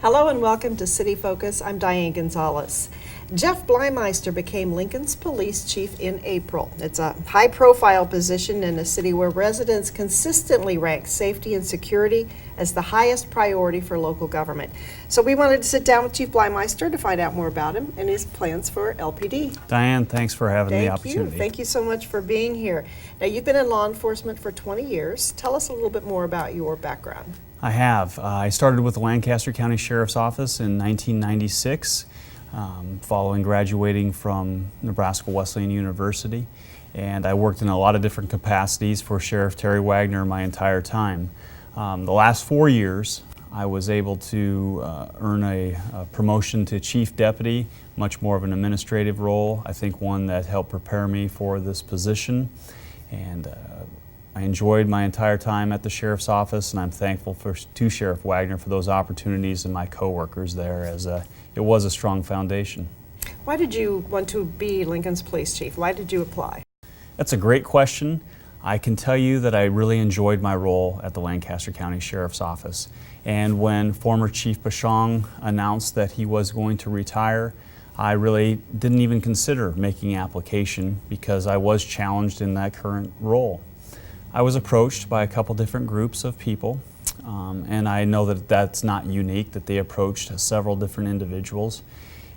Hello and welcome to City Focus. I'm Diane Gonzalez. Jeff Bliemeister became Lincoln's police chief in April. It's a high-profile position in a city where residents consistently rank safety and security as the highest priority for local government. So we wanted to sit down with Chief Bliemeister to find out more about him and his plans for LPD. Diane, thanks for having the opportunity. Thank you so much for being here. Now, you've been in law enforcement for 20 years. Tell us a little bit more about your background. I have. I started with the Lancaster County Sheriff's Office in 1996, following graduating from Nebraska Wesleyan University. And I worked in a lot of different capacities for Sheriff Terry Wagner my entire time. The last 4 years, I was able to earn a promotion to Chief Deputy, much more of an administrative role. I think one that helped prepare me for this position. And I enjoyed my entire time at the Sheriff's Office, and I'm thankful to Sheriff Wagner for those opportunities and my coworkers there, as it was a strong foundation. Why did you want to be Lincoln's police chief? Why did you apply? That's a great question. I can tell you that I really enjoyed my role at the Lancaster County Sheriff's Office. And when former Chief Bashong announced that he was going to retire, I really didn't even consider making application because I was challenged in that current role. I was approached by a couple different groups of people, and I know that that's not unique, that they approached several different individuals.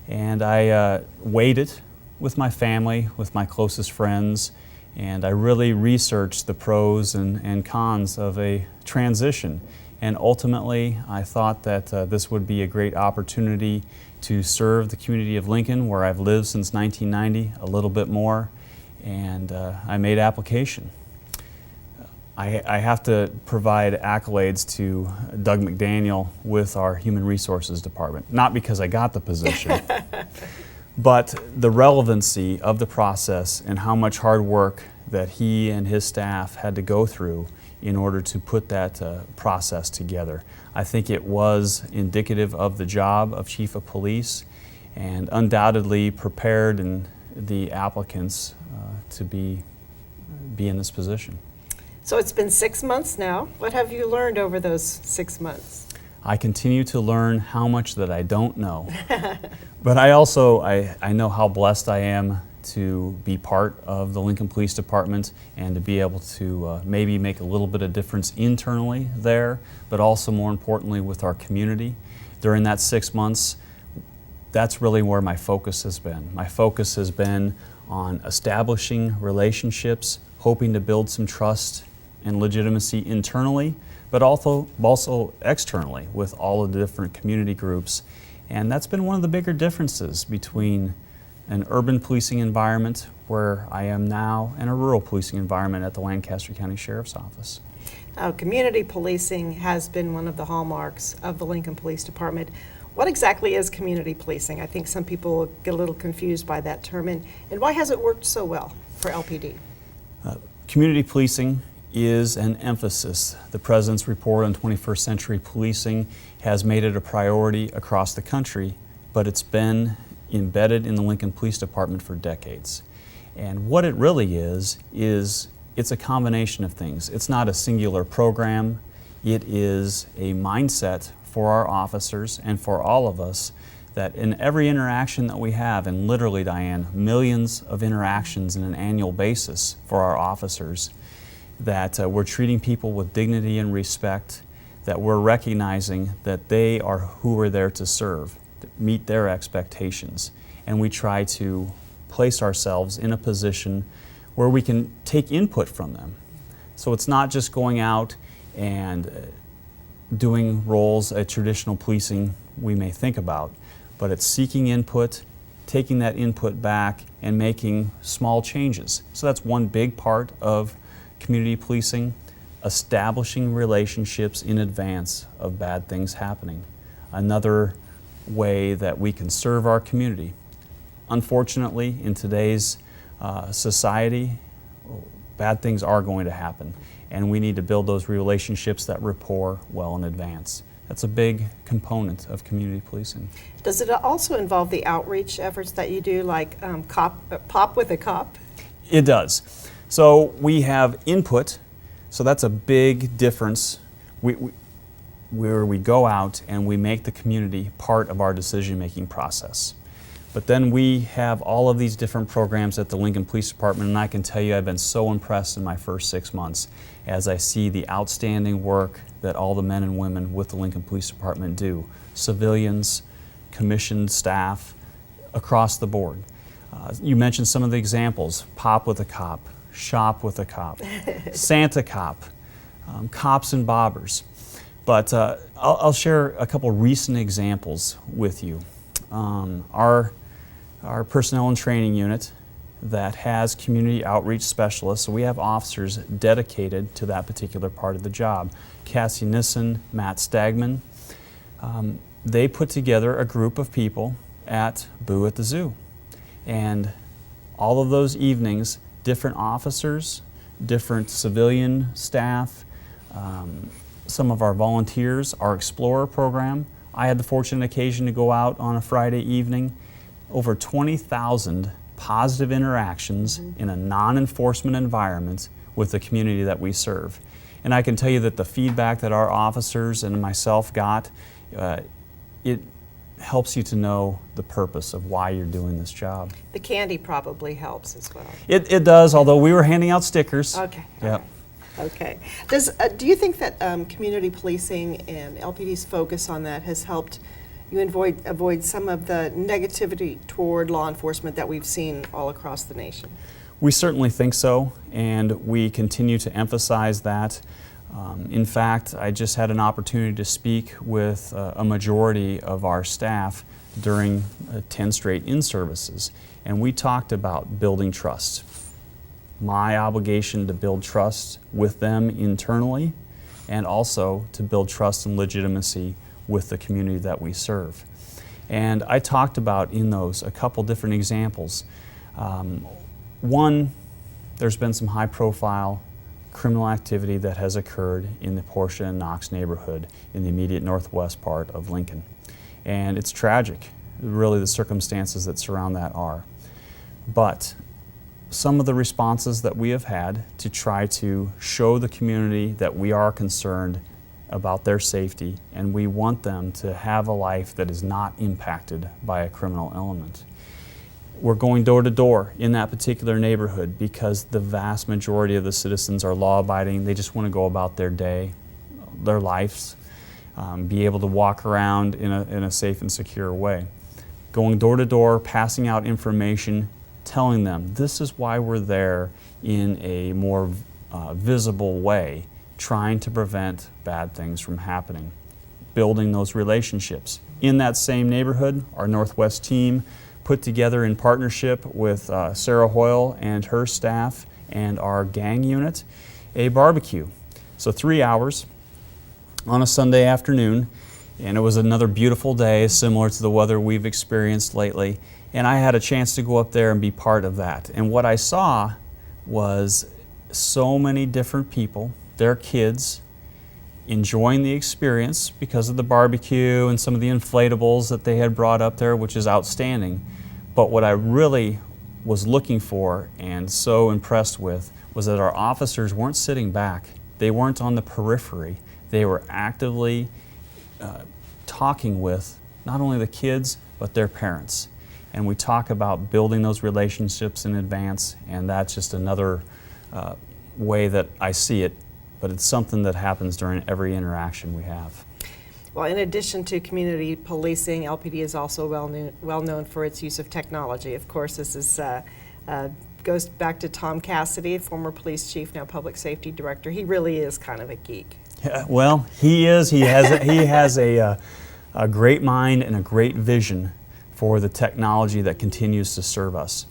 And I weighed it with my family, with my closest friends, and I really researched the pros and cons of a transition. And ultimately, I thought that this would be a great opportunity to serve the community of Lincoln, where I've lived since 1990, a little bit more, and I made application. I have to provide accolades to Doug McDaniel with our Human Resources Department, not because I got the position, but the relevancy of the process and how much hard work that he and his staff had to go through in order to put that process together. I think it was indicative of the job of Chief of Police and undoubtedly prepared the applicants to be in this position. So it's been 6 months now. What have you learned over those 6 months? I continue to learn how much that I don't know. But I also know how blessed I am to be part of the Lincoln Police Department and to be able to maybe make a little bit of difference internally there, but also more importantly with our community. During that 6 months, that's really where my focus has been. My focus has been on establishing relationships, hoping to build some trust and legitimacy internally, but also externally with all of the different community groups. And that's been one of the bigger differences between an urban policing environment where I am now and a rural policing environment at the Lancaster County Sheriff's Office. Community policing has been one of the hallmarks of the Lincoln Police Department. What exactly is community policing? I think some people get a little confused by that term, and why has it worked so well for LPD? Community policing is an emphasis. The President's report on 21st century policing has made it a priority across the country, but it's been embedded in the Lincoln Police Department for decades. And what it really is it's a combination of things. It's not a singular program. It is a mindset for our officers and for all of us that in every interaction that we have, and literally, Diane, millions of interactions on an annual basis for our officers, that we're treating people with dignity and respect, that we're recognizing that they are who we're there to serve, to meet their expectations. And we try to place ourselves in a position where we can take input from them. So it's not just going out and doing roles at traditional policing we may think about, but it's seeking input, taking that input back, and making small changes. So that's one big part of community policing, establishing relationships in advance of bad things happening. Another way that we can serve our community. Unfortunately, in today's society, bad things are going to happen, and we need to build those relationships, that rapport, well in advance. That's a big component of community policing. Does it also involve the outreach efforts that you do, like Pop with a Cop? It does. So we have input, so that's a big difference. where we go out and we make the community part of our decision-making process. But then we have all of these different programs at the Lincoln Police Department, and I can tell you I've been so impressed in my first 6 months as I see the outstanding work that all the men and women with the Lincoln Police Department do. Civilians, commissioned staff, across the board. You mentioned some of the examples: Pop with a Cop, Shop with a Cop, Santa Cop, Cops and Bobbers. But I'll share a couple recent examples with you. Our personnel and training unit that has community outreach specialists, so we have officers dedicated to that particular part of the job. Cassie Nissen, Matt Stagman, they put together a group of people at Boo at the Zoo. And all of those evenings, different officers, different civilian staff, some of our volunteers, our Explorer program. I had the fortunate occasion to go out on a Friday evening. Over 20,000 positive interactions in a non-enforcement environment with the community that we serve. And I can tell you that the feedback that our officers and myself got, it helps you to know the purpose of why you're doing this job. The candy probably helps as well. It does, although we were handing out stickers. Okay. Yep. Okay. Do you think that community policing and LPD's focus on that has helped you avoid some of the negativity toward law enforcement that we've seen all across the nation? We certainly think so, and we continue to emphasize that. In fact, I just had an opportunity to speak with a majority of our staff during 10 straight in-services, and we talked about building trust. My obligation to build trust with them internally, and also to build trust and legitimacy with the community that we serve. And I talked about in those a couple different examples. One, there's been some high-profile criminal activity that has occurred in the Portia and Knox neighborhood in the immediate northwest part of Lincoln. And it's tragic, really, the circumstances that surround that are. But some of the responses that we have had to try to show the community that we are concerned about their safety, and we want them to have a life that is not impacted by a criminal element. We're going door to door in that particular neighborhood because the vast majority of the citizens are law-abiding. They just want to go about their day, their lives, be able to walk around in a safe and secure way. Going door to door, passing out information, telling them this is why we're there in a more visible way, trying to prevent bad things from happening, building those relationships. In that same neighborhood, our Northwest team put together in partnership with Sarah Hoyle and her staff and our gang unit a barbecue. So 3 hours on a Sunday afternoon, and it was another beautiful day similar to the weather we've experienced lately, and I had a chance to go up there and be part of that. And what I saw was so many different people, their kids, enjoying the experience because of the barbecue and some of the inflatables that they had brought up there, which is outstanding. But what I really was looking for and so impressed with was that our officers weren't sitting back. They weren't on the periphery. They were actively talking with not only the kids, but their parents. And we talk about building those relationships in advance, and that's just another way that I see it. But it's something that happens during every interaction we have. Well, in addition to community policing, LPD is also well known for its use of technology. Of course, this is goes back to Tom Cassidy, former police chief, now public safety director. He really is kind of a geek. Yeah, well, he is. He has a great mind and a great vision for the technology that continues to serve us.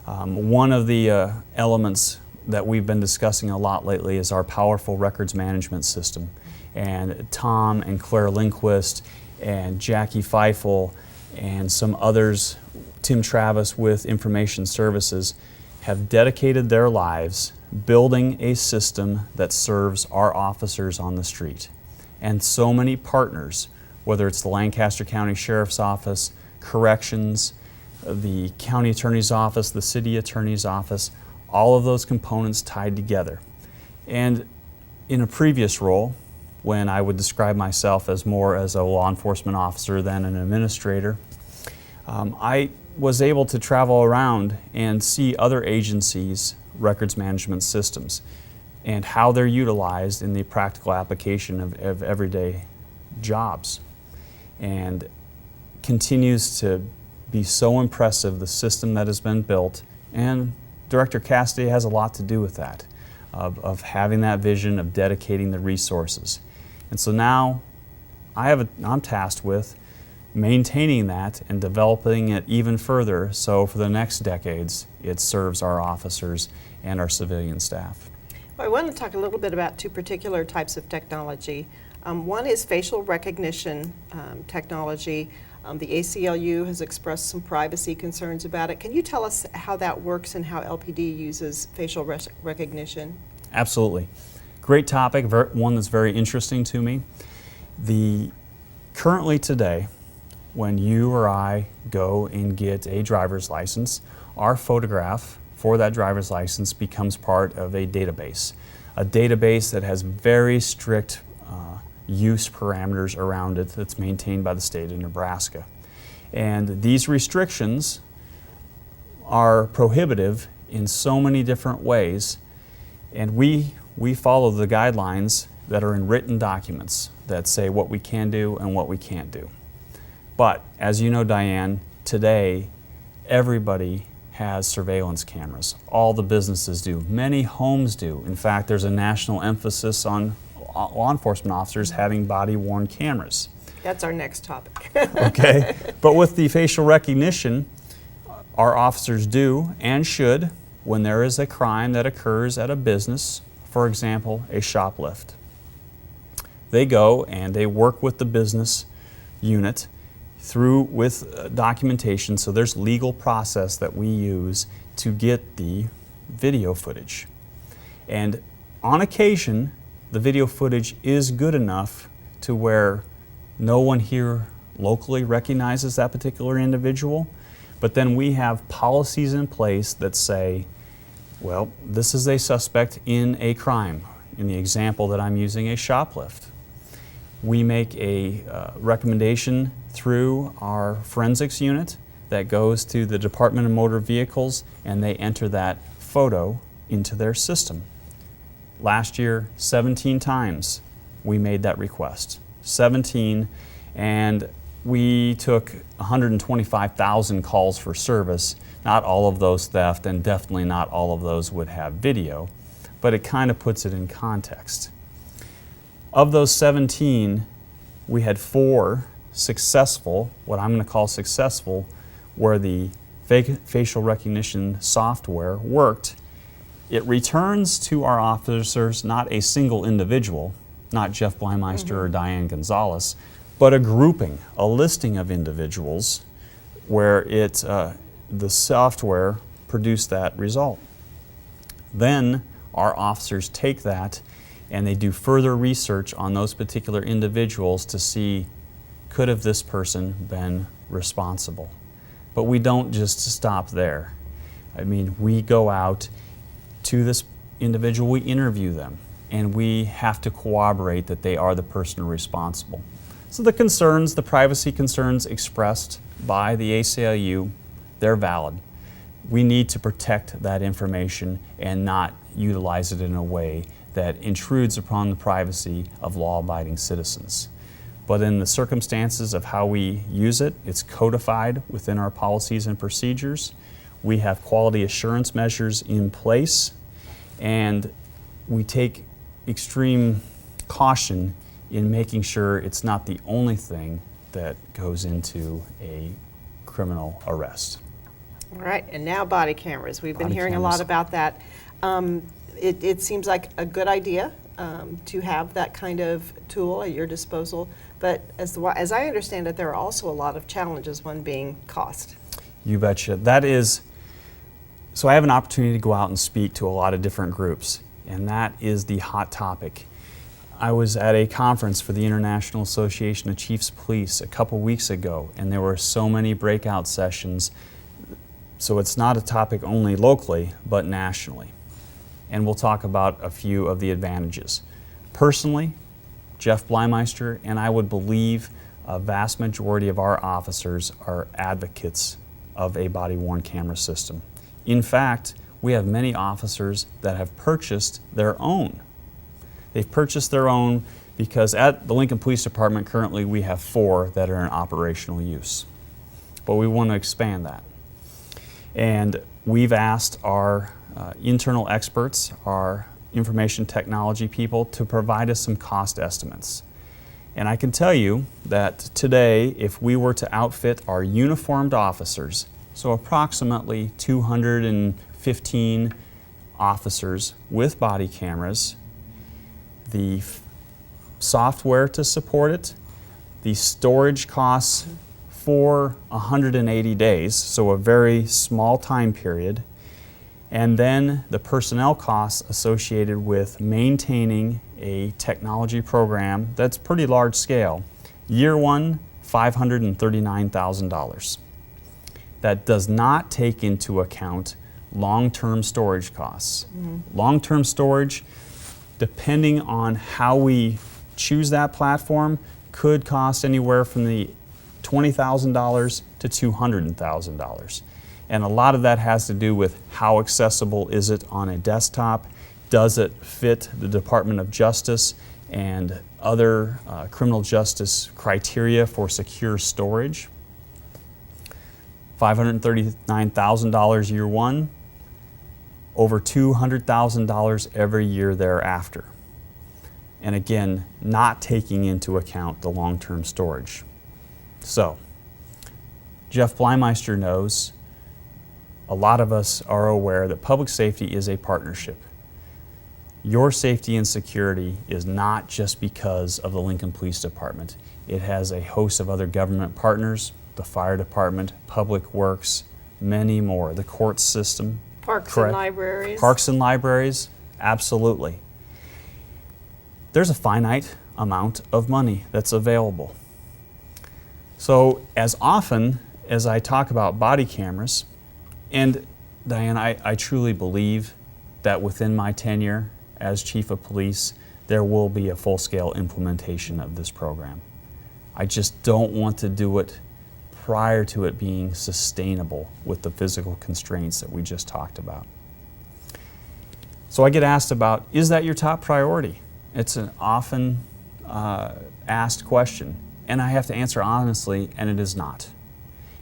One of the elements that we've been discussing a lot lately is our powerful records management system. And Tom and Claire Lindquist and Jackie Feifel and some others, Tim Travis with Information Services, have dedicated their lives building a system that serves our officers on the street. And so many partners, whether it's the Lancaster County Sheriff's Office, Corrections, the County Attorney's Office, the City Attorney's Office, all of those components tied together. And in a previous role, when I would describe myself as more as a law enforcement officer than an administrator. I was able to travel around and see other agencies' records management systems and how they're utilized in the practical application of everyday jobs. And continues to be so impressive, the system that has been built, and Director Cassidy has a lot to do with that, of having that vision, of dedicating the resources. And so now I'm tasked with maintaining that and developing it even further so for the next decades it serves our officers and our civilian staff. Well, I want to talk a little bit about two particular types of technology. One is facial recognition technology. The ACLU has expressed some privacy concerns about it. Can you tell us how that works and how LPD uses facial recognition? Absolutely. Great topic, one that's very interesting to me. Currently today, when you or I go and get a driver's license, our photograph for that driver's license becomes part of a database that has very strict use parameters around it that's maintained by the state of Nebraska. And these restrictions are prohibitive in so many different ways, and we follow the guidelines that are in written documents that say what we can do and what we can't do. But as you know, Diane, today everybody has surveillance cameras. All the businesses do. Many homes do. In fact, there's a national emphasis on law enforcement officers having body-worn cameras. That's our next topic. Okay, but with the facial recognition, our officers do and should, when there is a crime that occurs at a business, for example, a shoplift, they go and they work with the business unit with documentation, so there's legal process that we use to get the video footage. And on occasion, the video footage is good enough to where no one here locally recognizes that particular individual, but then we have policies in place that say, well, this is a suspect in a crime. In the example that I'm using, a shoplift. We make a recommendation through our forensics unit that goes to the Department of Motor Vehicles, and they enter that photo into their system. Last year, 17 times we made that request. 17, and we took 125,000 calls for service. Not all of those theft, and definitely not all of those would have video, but it kind of puts it in context. Of those 17, we had 4 successful, what I'm going to call successful, where the facial recognition software worked. It returns to our officers not a single individual, not Jeff Bliemeister or Diane Gonzalez, but a grouping, a listing of individuals where the software produced that result. Then our officers take that and they do further research on those particular individuals to see, could have this person been responsible? But we don't just stop there. I mean, we go out to this individual, we interview them, and we have to corroborate that they are the person responsible. So the concerns, the privacy concerns expressed by the ACLU, they're valid. We need to protect that information and not utilize it in a way that intrudes upon the privacy of law-abiding citizens. But in the circumstances of how we use it, it's codified within our policies and procedures. We have quality assurance measures in place, and we take extreme caution in making sure it's not the only thing that goes into a criminal arrest. All right, and now body cameras. We've been Body hearing cameras. a lot about that. It seems like a good idea to have that kind of tool at your disposal, but as I understand it, there are also a lot of challenges, one being cost. You betcha. That is, so I have an opportunity to go out and speak to a lot of different groups, and that is the hot topic. I was at a conference for the International Association of Chiefs of Police a couple weeks ago, and there were so many breakout sessions. So it's not a topic only locally, but nationally. And we'll talk about a few of the advantages. Personally, Jeff Bliemeister, and I would believe a vast majority of our officers are advocates of a body-worn camera system. In fact, we have many officers that have purchased their own. They've purchased their own because at the Lincoln Police Department currently we have 4 that are in operational use. But we want to expand that. And we've asked our internal experts, our information technology people, to provide us some cost estimates. And I can tell you that today, if we were to outfit our uniformed officers, so approximately 215 officers with body cameras, the software to support it, the storage costs for 180 days, so a very small time period, and then the personnel costs associated with maintaining a technology program that's pretty large scale. Year 1, $539,000. That does not take into account long-term storage costs. Long-term storage, depending on how we choose that platform, could cost anywhere from the $20,000 to $200,000. And a lot of that has to do with how accessible is it on a desktop, does it fit the Department of Justice and other criminal justice criteria for secure storage. $539,000 year 1, over $200,000 every year thereafter. And again, not taking into account the long-term storage. So, Jeff Bliemeister knows, a lot of us are aware that public safety is a partnership. Your safety and security is not just because of the Lincoln Police Department. It has a host of other government partners, the fire department, public works, many more, the court system. Parks correct? and libraries. Parks and libraries, absolutely. There's a finite amount of money that's available. So as often as I talk about body cameras, and Diane, I truly believe that within my tenure as Chief of Police, there will be a full-scale implementation of this program. I just don't want to do it prior to it being sustainable with the physical constraints that we just talked about. So I get asked about, is that your top priority? It's an often asked question, and I have to answer honestly, and it is not.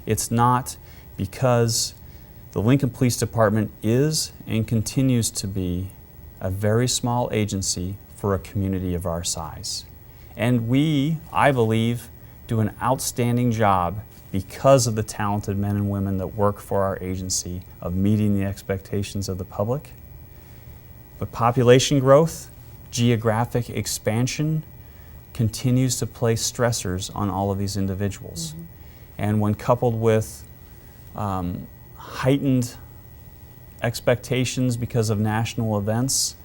It's not, because the Lincoln Police Department is and continues to be a very small agency for a community of our size. And we, I believe, do an outstanding job because of the talented men and women that work for our agency of meeting the expectations of the public. But population growth, geographic expansion continues to place stressors on all of these individuals. And when coupled with heightened expectations because of national events,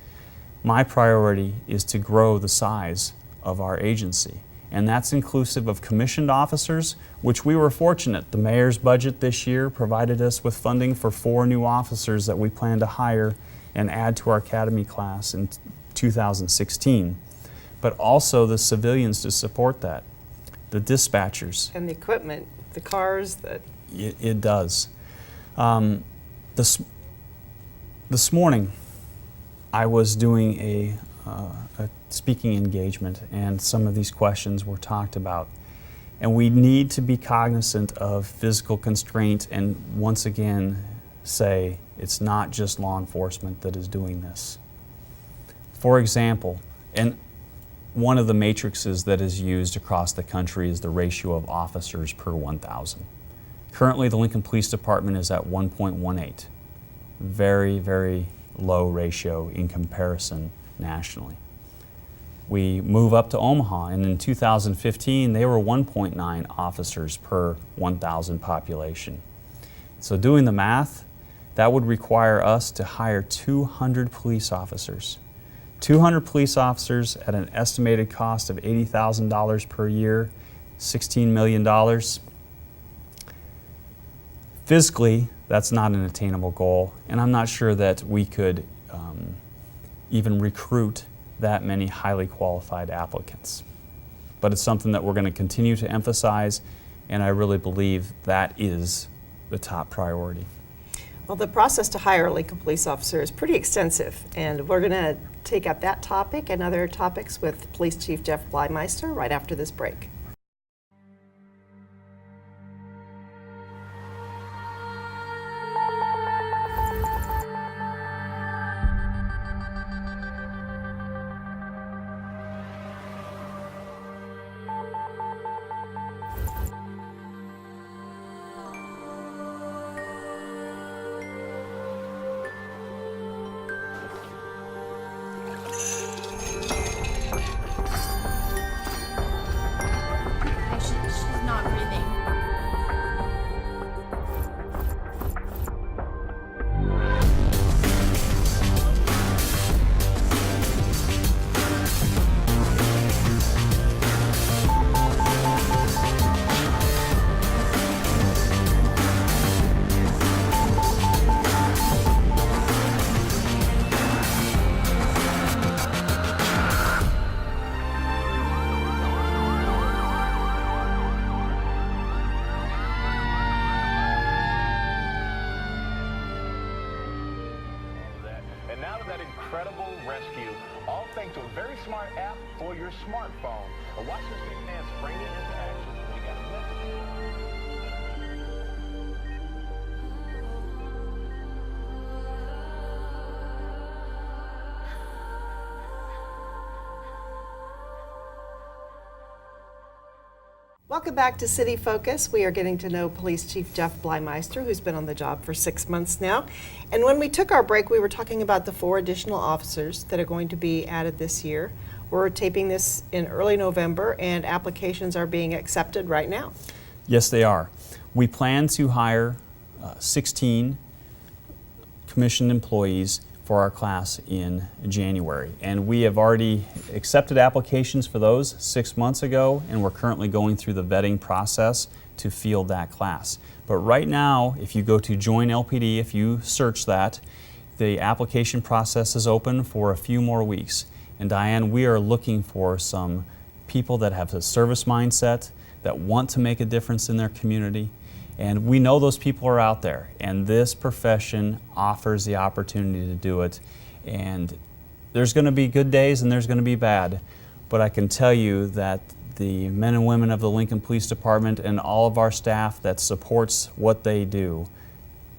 my priority is to grow the size of our agency. And that's inclusive of commissioned officers, which we were fortunate. The mayor's budget this year provided us with funding for 4 new officers that we plan to hire and add to our academy class in 2016. But also the civilians to support that, the dispatchers. And the equipment, the cars that... It does. This morning, I was doing a speaking engagement, and some of these questions were talked about. And we need to be cognizant of physical constraint and once again say it's not just law enforcement that is doing this. For example, and one of the matrices that is used across the country is the ratio of officers per 1,000. Currently, the Lincoln Police Department is at 1.18. Very, very low ratio in comparison nationally. We move up to Omaha, and in 2015, they were 1.9 officers per 1,000 population. So doing the math, that would require us to hire 200 police officers. 200 police officers at an estimated cost of $80,000 per year, $16 million. Physically, that's not an attainable goal, and I'm not sure that we could even recruit that many highly qualified applicants. But it's something that we're going to continue to emphasize, and I really believe that is the top priority. Well, the process to hire a Lincoln police officer is pretty extensive, and we're going to take up that topic and other topics with Police Chief Jeff Bliemeister right after this break. She's not breathing. And now to that incredible rescue, all thanks to a very smart app for your smartphone. A Washington State man sprang it into action. We got a message. Welcome back to City Focus. We are getting to know Police Chief Jeff Bliemeister, who's been on the job for 6 months now. And when we took our break, we were talking about the 4 additional officers that are going to be added this year. We're taping this in early November, and applications are being accepted right now. Yes, they are. We plan to hire 16 commissioned employees for our class in January. And we have already accepted applications for those 6 months ago, and we're currently going through the vetting process to field that class. But right now, if you go to Join LPD, if you search that, the application process is open for a few more weeks. And Diane, we are looking for some people that have a service mindset, that want to make a difference in their community. And we know those people are out there, and this profession offers the opportunity to do it. And there's going to be good days and there's going to be bad, but I can tell you that the men and women of the Lincoln Police Department and all of our staff that supports what they do,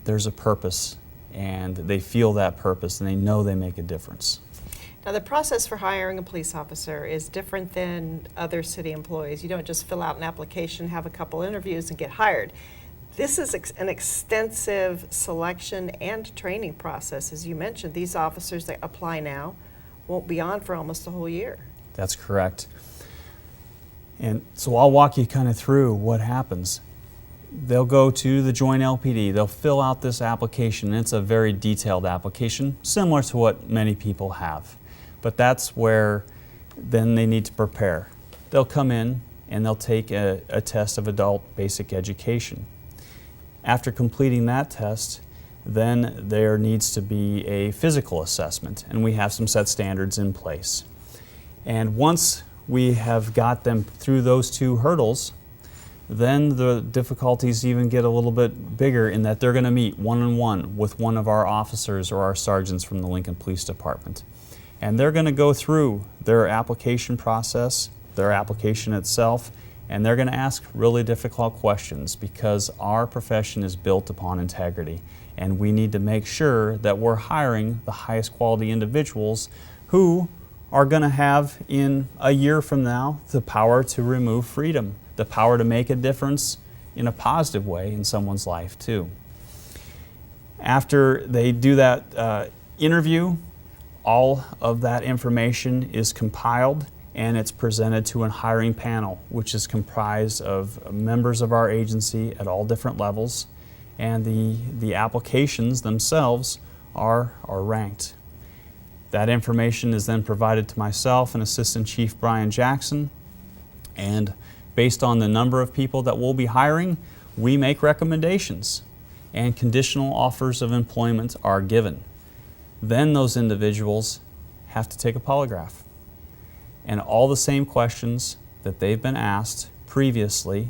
there's a purpose, and they feel that purpose and they know they make a difference. Now, the process for hiring a police officer is different than other city employees. You don't just fill out an application, have a couple interviews, and get hired. This is an extensive selection and training process. As you mentioned, these officers that apply now won't be on for almost a whole year. That's correct. And so I'll walk you kind of through what happens. They'll go to the Join LPD, they'll fill out this application, and it's a very detailed application, similar to what many people have. But that's where then they need to prepare. They'll come in and they'll take a test of adult basic education. After completing that test, then there needs to be a physical assessment, and we have some set standards in place. And once we have got them through those 2 hurdles, then the difficulties even get a little bit bigger in that they're going to meet one-on-one with one of our officers or our sergeants from the Lincoln Police Department. And they're going to go through their application process, their application itself, and they're going to ask really difficult questions because our profession is built upon integrity, and we need to make sure that we're hiring the highest quality individuals who are going to have in a year from now the power to remove freedom, the power to make a difference in a positive way in someone's life too. After they do that interview, all of that information is compiled and it's presented to a hiring panel, which is comprised of members of our agency at all different levels, and the applications themselves are ranked. That information is then provided to myself and Assistant Chief Brian Jackson, and based on the number of people that we'll be hiring, we make recommendations, and conditional offers of employment are given. Then those individuals have to take a polygraph. And all the same questions that they've been asked previously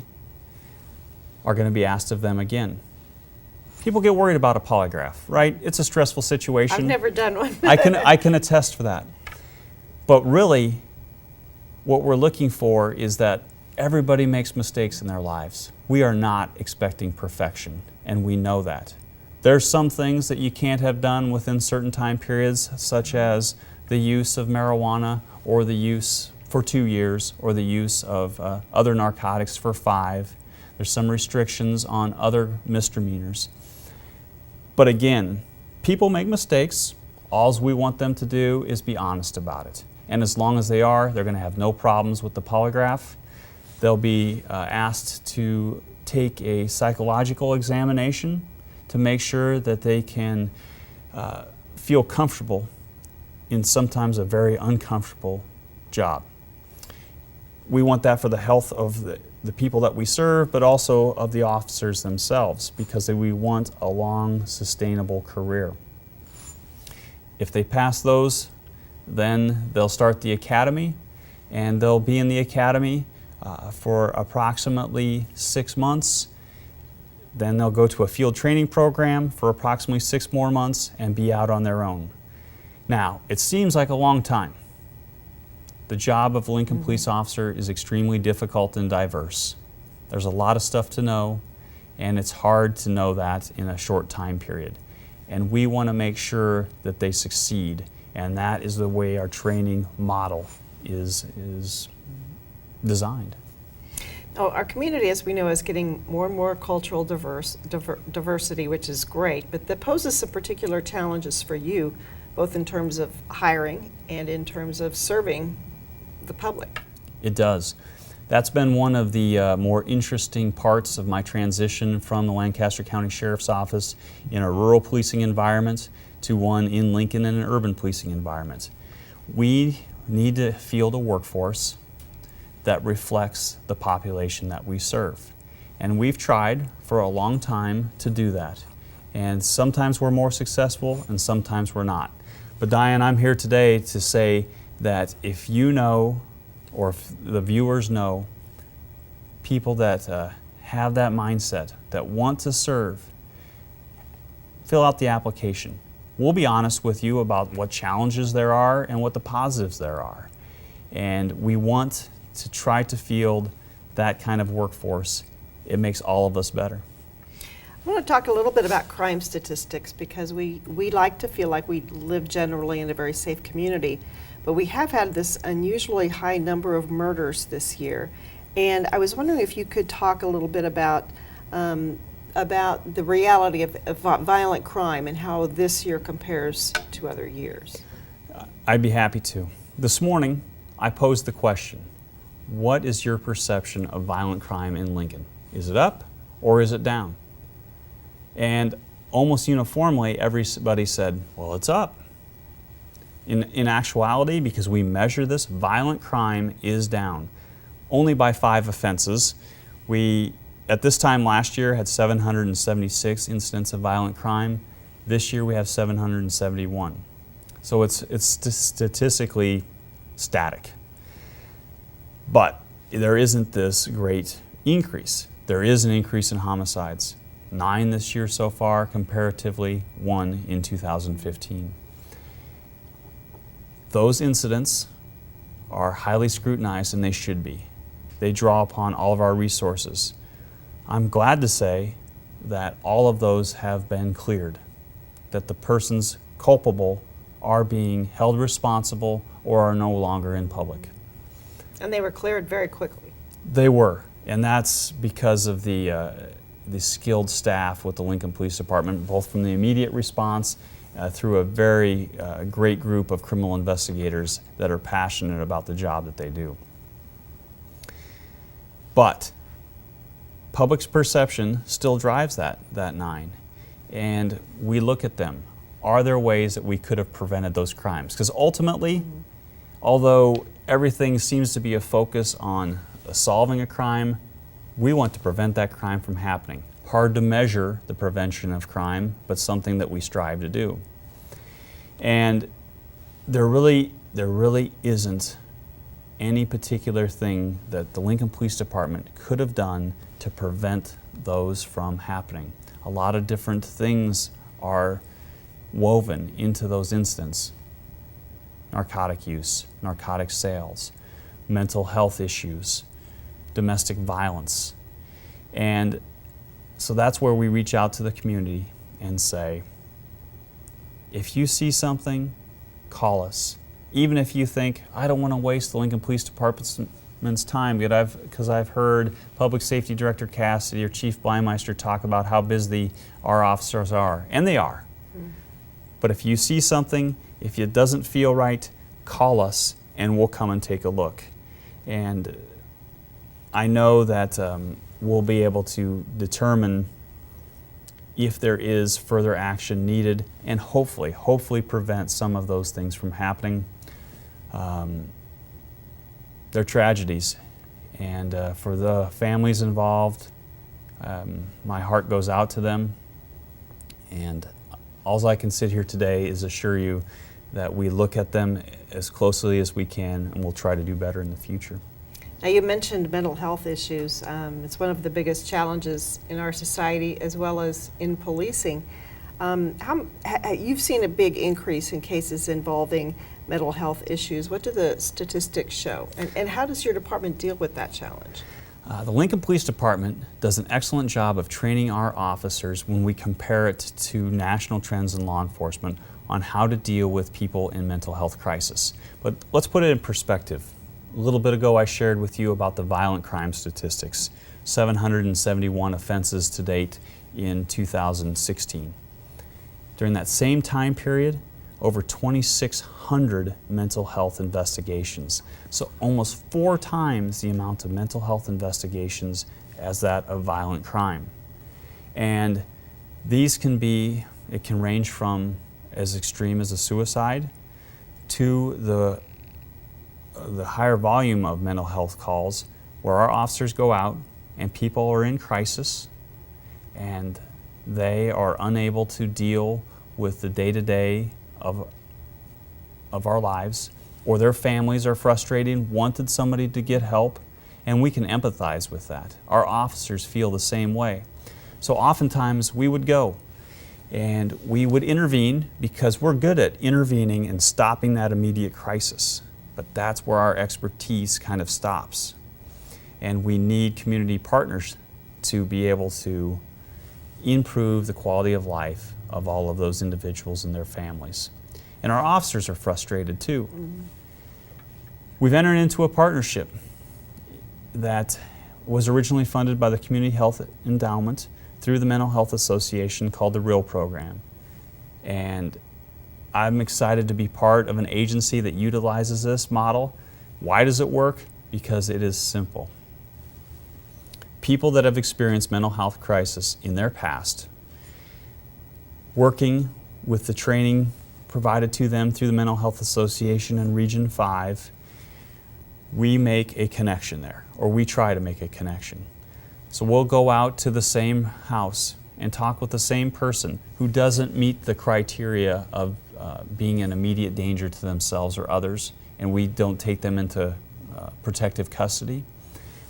are going to be asked of them again. People get worried about a polygraph, right? It's a stressful situation. I've never done one. I can attest for that. But really, what we're looking for is that everybody makes mistakes in their lives. We are not expecting perfection, and we know that. There's some things that you can't have done within certain time periods, such as the use of marijuana or the use for 2 years or the use of other narcotics for 5. There's some restrictions on other misdemeanors. But again, people make mistakes. All we want them to do is be honest about it. And as long as they are, they're going to have no problems with the polygraph. They'll be asked to take a psychological examination to make sure that they can feel comfortable in sometimes a very uncomfortable job. We want that for the health of the people that we serve, but also of the officers themselves, because we want a long, sustainable career. If they pass those, then they'll start the academy, and they'll be in the academy for approximately 6 months. Then they'll go to a field training program for approximately 6 more months and be out on their own. Now, it seems like a long time. The job of a Lincoln police officer is extremely difficult and diverse. There's a lot of stuff to know, and it's hard to know that in a short time period. And we want to make sure that they succeed, and that is the way our training model is designed. Oh, our community, as we know, is getting more and more cultural diversity, which is great, but that poses some particular challenges for you, both in terms of hiring and in terms of serving the public. It does. That's been one of the more interesting parts of my transition from the Lancaster County Sheriff's Office in a rural policing environment to one in Lincoln in an urban policing environment. We need to field a workforce that reflects the population that we serve. And we've tried for a long time to do that. And sometimes we're more successful and sometimes we're not. But Diane, I'm here today to say that if you know, or if the viewers know, people that have that mindset, that want to serve, fill out the application. We'll be honest with you about what challenges there are and what the positives there are. And we want to try to field that kind of workforce. It makes all of us better. I want to talk a little bit about crime statistics, because we like to feel like we live generally in a very safe community, but we have had this unusually high number of murders this year. And I was wondering if you could talk a little bit about the reality of violent crime and how this year compares to other years. I'd be happy to. This morning, I posed the question, what is your perception of violent crime in Lincoln? Is it up or is it down? And almost uniformly, everybody said, well, it's up. In actuality, because we measure this, violent crime is down. Only by 5 offenses. We, at this time last year, had 776 incidents of violent crime. This year we have 771. So it's statistically static. But there isn't this great increase. There is an increase in homicides. 9 this year so far, comparatively 1 in 2015. Those incidents are highly scrutinized, and they should be. They draw upon all of our resources. I'm glad to say that all of those have been cleared, that the persons culpable are being held responsible or are no longer in public. And they were cleared very quickly. They were, and that's because of the skilled staff with the Lincoln Police Department, both from the immediate response through a very great group of criminal investigators that are passionate about the job that they do. But public's perception still drives that 9. And we look at them. Are there ways that we could have prevented those crimes? Because ultimately, although everything seems to be a focus on solving a crime, we want to prevent that crime from happening. Hard to measure the prevention of crime, but something that we strive to do. And there really isn't any particular thing that the Lincoln Police Department could have done to prevent those from happening. A lot of different things are woven into those incidents. Narcotic use, narcotic sales, mental health issues, domestic violence. And so that's where we reach out to the community and say, if you see something, call us. Even if you think, I don't want to waste the Lincoln Police Department's time because I've heard Public Safety Director Cassidy or Chief Bliemeister talk about how busy our officers are, and they are. But if you see something, if it doesn't feel right, call us and we'll come and take a look. And I know that we'll be able to determine if there is further action needed and hopefully prevent some of those things from happening. They're tragedies, and for the families involved, my heart goes out to them, and all I can sit here today is assure you that we look at them as closely as we can, and we'll try to do better in the future. Now, you mentioned mental health issues. It's one of the biggest challenges in our society as well as in policing. You've seen a big increase in cases involving mental health issues. What do the statistics show? And how does your department deal with that challenge? The Lincoln Police Department does an excellent job of training our officers when we compare it to national trends in law enforcement on how to deal with people in mental health crisis. But let's put it in perspective. A little bit ago I shared with you about the violent crime statistics, 771 offenses to date in 2016. During that same time period, over 2,600 mental health investigations. So almost 4 times the amount of mental health investigations as that of violent crime. And these can range from as extreme as a suicide to the higher volume of mental health calls where our officers go out and people are in crisis and they are unable to deal with the day-to-day of our lives, or their families are frustrated, wanted somebody to get help, and we can empathize with that. Our officers feel the same way. So oftentimes we would go and we would intervene because we're good at intervening and stopping that immediate crisis. But that's where our expertise kind of stops. And we need community partners to be able to improve the quality of life of all of those individuals and their families. And our officers are frustrated too. Mm-hmm. We've entered into a partnership that was originally funded by the Community Health Endowment through the Mental Health Association called the REAL program. And I'm excited to be part of an agency that utilizes this model. Why does it work? Because it is simple. People that have experienced mental health crisis in their past, working with the training provided to them through the Mental Health Association in Region 5, we make a connection there, or we try to make a connection. So we'll go out to the same house and talk with the same person who doesn't meet the criteria of being an immediate danger to themselves or others, and we don't take them into protective custody.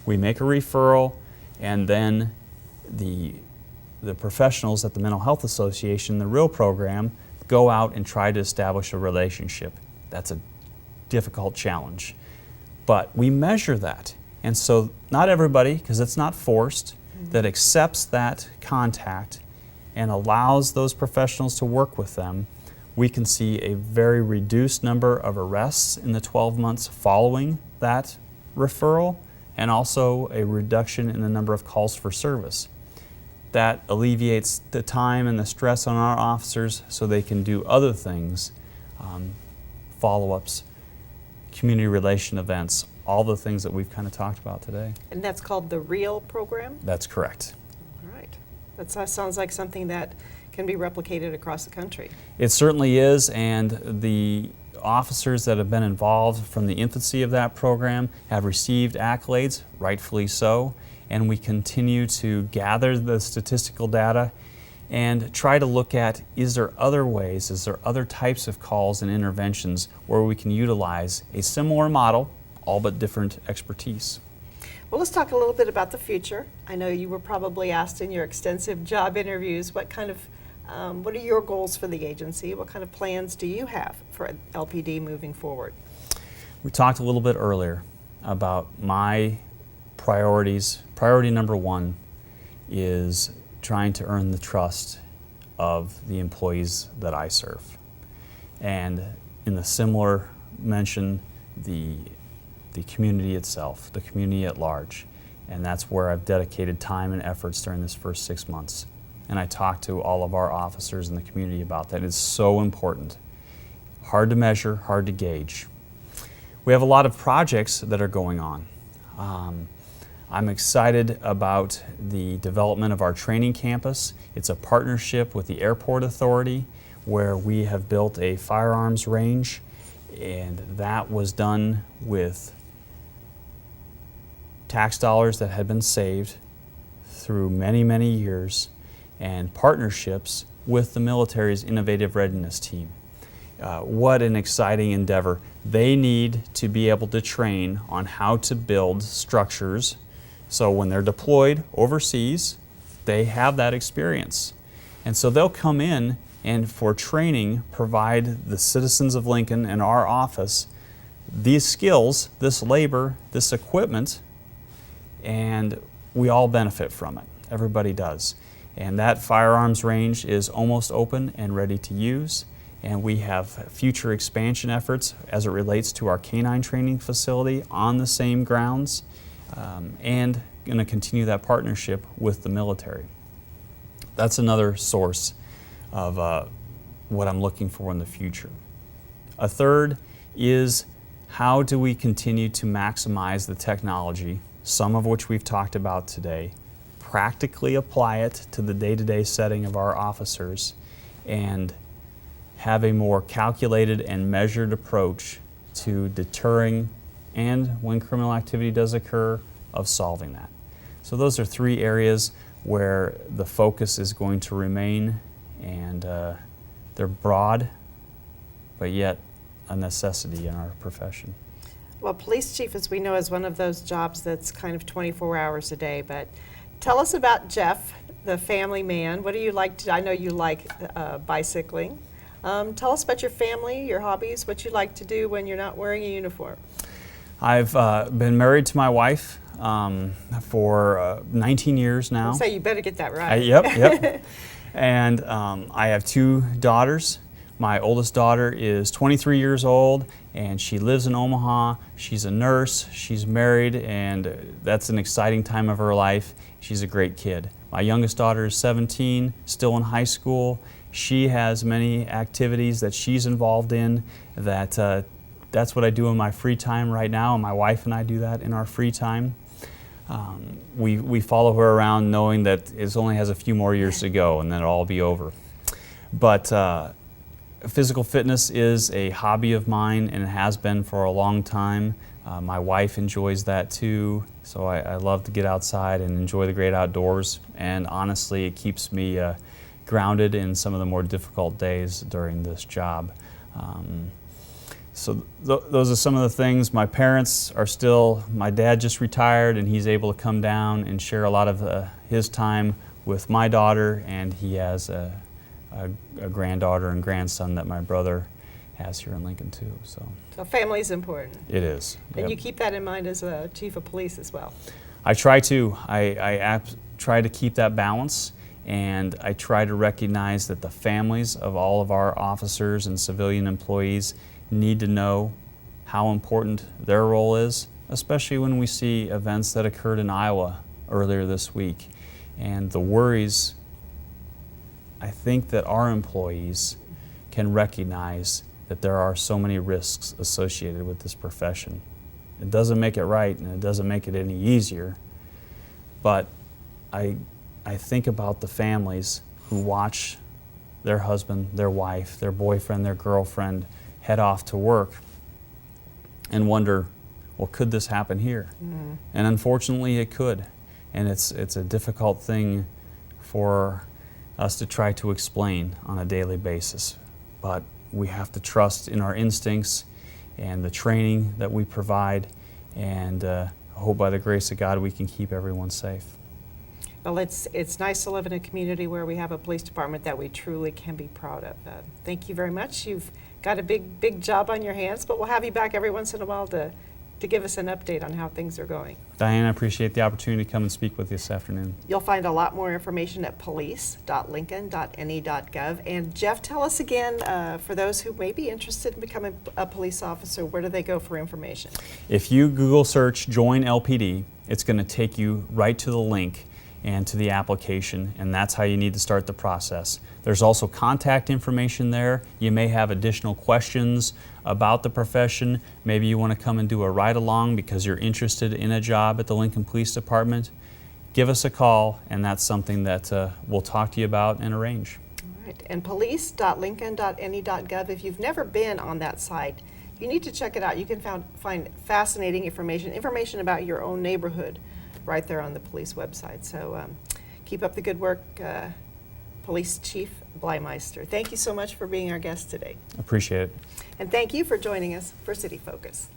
We make a referral, and then the professionals at the Mental Health Association, the REAL program, go out and try to establish a relationship. That's a difficult challenge. But we measure that. And so not everybody, because it's not forced, that accepts that contact and allows those professionals to work with them, we can see a very reduced number of arrests in the 12 months following that referral, and also a reduction in the number of calls for service. That alleviates the time and the stress on our officers so they can do other things, follow-ups, community relation events, all the things that we've kind of talked about today. And that's called the REAL program? That's correct. All right. That sounds like something that can be replicated across the country. It certainly is, and the officers that have been involved from the infancy of that program have received accolades, rightfully so, and we continue to gather the statistical data and try to look at, is there other ways, is there other types of calls and interventions where we can utilize a similar model, all but different expertise. Well, let's talk a little bit about the future. I know you were probably asked in your extensive job interviews, what are your goals for the agency? What kind of plans do you have for LPD moving forward? We talked a little bit earlier about my priorities. Priority number one is trying to earn the trust of the employees that I serve. And in the similar mention, the community itself, the community at large. And that's where I've dedicated time and efforts during this first 6 months. And I talked to all of our officers in the community about that. It's so important. Hard to measure, hard to gauge. We have a lot of projects that are going on. I'm excited about the development of our training campus. It's a partnership with the Airport Authority where we have built a firearms range, and that was done with tax dollars that had been saved through many, many years and partnerships with the military's Innovative Readiness Team. What an exciting endeavor. They need to be able to train on how to build structures so when they're deployed overseas, they have that experience. And so they'll come in and for training provide the citizens of Lincoln and our office these skills, this labor, this equipment, and we all benefit from it. Everybody does. And that firearms range is almost open and ready to use. And we have future expansion efforts as it relates to our canine training facility on the same grounds, and going to continue that partnership with the military. That's another source of what I'm looking for in the future. A third is how do we continue to maximize the technology, some of which we've talked about today, practically apply it to the day-to-day setting of our officers, and have a more calculated and measured approach to deterring and, when criminal activity does occur, of solving that. So those are three areas where the focus is going to remain, and they're broad, but yet a necessity in our profession. Well, police chief, as we know, is one of those jobs that's kind of 24 hours a day, but tell us about Jeff, the family man. What do you like to, I know you like bicycling. Tell us about your family, your hobbies, what you like to do when you're not wearing a uniform. I've been married to my wife for 19 years now. I'll say you better get that right. Yep. And I have two daughters. My oldest daughter is 23 years old, and she lives in Omaha. She's a nurse, she's married, and that's an exciting time of her life. She's a great kid. My youngest daughter is 17, still in high school. She has many activities that she's involved in that's what I do in my free time right now, and my wife and I do that in our free time. We follow her around knowing that it only has a few more years to go and then it'll all be over. But physical fitness is a hobby of mine, and it has been for a long time. My wife enjoys that too, so I love to get outside and enjoy the great outdoors, and honestly it keeps me grounded in some of the more difficult days during this job. So those are some of the things. My parents are still, my dad just retired, and he's able to come down and share a lot of his time with my daughter, and he has a granddaughter and grandson that my brother has here in Lincoln too. So family is important. it is. And Yep. you keep that in mind as a chief of police as well. I try to. I try to keep that balance, and I try to recognize that the families of all of our officers and civilian employees need to know how important their role is, especially when we see events that occurred in Iowa earlier this week. And the worries, I think that our employees can recognize that there are so many risks associated with this profession. It doesn't make it right, and it doesn't make it any easier, but I think about the families who watch their husband, their wife, their boyfriend, their girlfriend head off to work and wonder, well, could this happen here? Mm. And unfortunately it could. And it's a difficult thing for us to try to explain on a daily basis. But we have to trust in our instincts and the training that we provide, and hope by the grace of God we can keep everyone safe. Well, it's nice to live in a community where we have a police department that we truly can be proud of. Thank you very much. You've got a big job on your hands, but we'll have you back every once in a while to give us an update on how things are going. Diane, I appreciate the opportunity to come and speak with you this afternoon. You'll find a lot more information at police.lincoln.ne.gov. And Jeff, tell us again, for those who may be interested in becoming a police officer, where do they go for information? If you Google search Join LPD, it's going to take you right to the link and to the application, and that's how you need to start the process. There's also contact information there. You may have additional questions about the profession. Maybe you want to come and do a ride-along because you're interested in a job at the Lincoln Police Department. Give us a call, and that's something that we'll talk to you about and arrange. All right. And police.lincoln.ne.gov, if you've never been on that site, you need to check it out. You can find fascinating information about your own neighborhood right there on the police website. So keep up the good work, Police Chief Bliemeister. Thank you so much for being our guest today. Appreciate it. And thank you for joining us for City Focus.